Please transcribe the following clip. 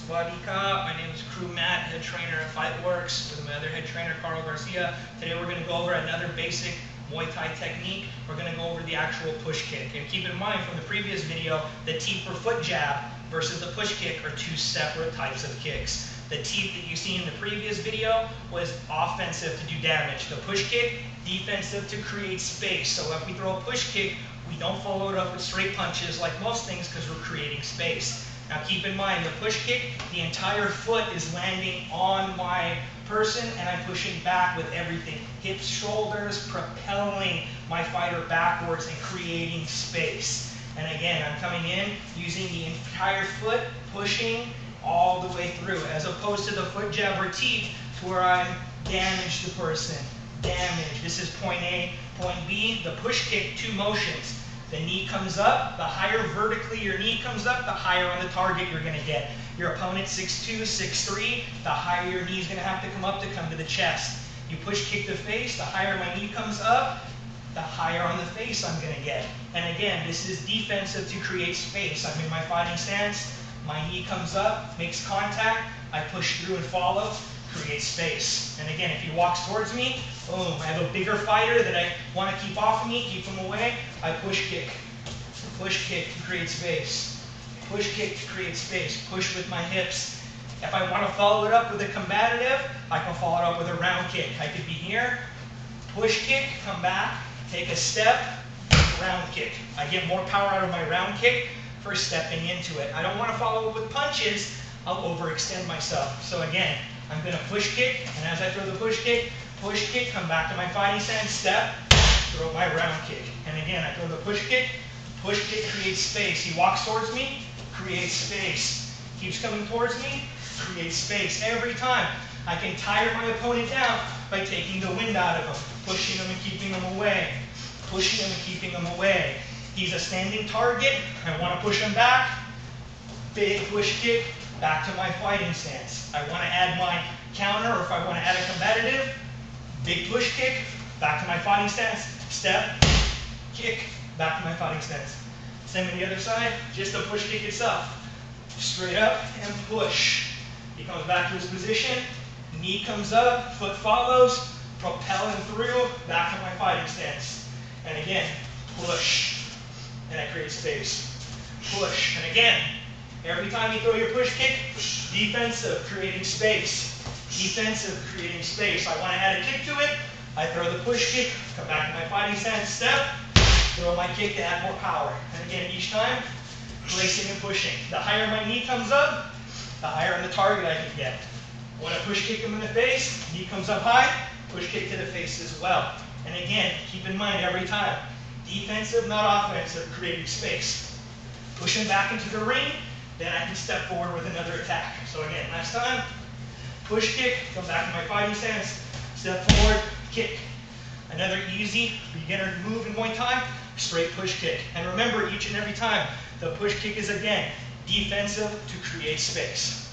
Swadika, my name is Khru, head trainer at FightworX with my other head trainer, Garcia. Today we're going to go over another basic Muay Thai technique. We're going to go over the actual push kick. And keep in mind from the previous video, the teep or foot jab versus the push kick are two separate types of kicks. The teep that you see in the previous video was offensive to do damage. The push kick, defensive to create space. So if we throw a push kick, we don't follow it up with straight punches like most things because we're creating space. Now keep in mind, the push kick, the entire foot is landing on my person and I'm pushing back with everything. Hips, shoulders, propelling my fighter backwards and creating space. And again, I'm coming in using the entire foot, pushing all the way through, as opposed to the foot jab or teep where I'm damage the person. Damage. This is point A. Point B, the push kick, two motions. The knee comes up, the higher vertically your knee comes up, the higher on the target you're going to get. Your opponent 6'2", 6'3", the higher your knee is going to have to come up to come to the chest. You push kick the face, the higher my knee comes up, the higher on the face I'm going to get. And again, this is defensive to create space. I'm in my fighting stance, my knee comes up, makes contact, I push through and follow, create space. And again, if he walks towards me, boom, I have a bigger fighter that I want to keep off of me, keep him away, I push kick. Push kick to create space. Push kick to create space. Push with my hips. If I want to follow it up with a combative, I can follow it up with a round kick. I could be here, push kick, come back, take a step, round kick. I get more power out of my round kick for stepping into it. I don't want to follow it with punches, I'll overextend myself. So again, I'm going to push kick, and as I throw the push kick, come back to my fighting stance, step, throw my round kick. And again, I throw the push kick creates space. He walks towards me, creates space. Keeps coming towards me, creates space. Every time I can tire my opponent down by taking the wind out of him, pushing him and keeping him away, pushing him and keeping him away. He's a standing target, I want to push him back, big push kick, back to my fighting stance. I want to add my counter, or if I want to add a combative, big push kick, back to my fighting stance, step, kick, back to my fighting stance. Same on the other side, just the push kick itself. Straight up and push. He comes back to his position, knee comes up, foot follows, propelling through, back to my fighting stance. And again, push, and I create space. Push, and again, every time you throw your push kick, defensive, creating space. Defensive, creating space. I want to add a kick to it, I throw the push kick, come back to my fighting stance, step, throw my kick to add more power. And again, each time, placing and pushing. The higher my knee comes up, the higher on the target I can get. When I push kick him in the face, knee comes up high, push kick to the face as well. And again, keep in mind every time, defensive, not offensive, creating space. Pushing back into the ring, then I can step forward with another attack. So again, last time, push kick, come back to my fighting stance, step forward, kick. Another easy beginner move in Muay Thai, straight push kick. And remember, each and every time, the push kick is again defensive to create space.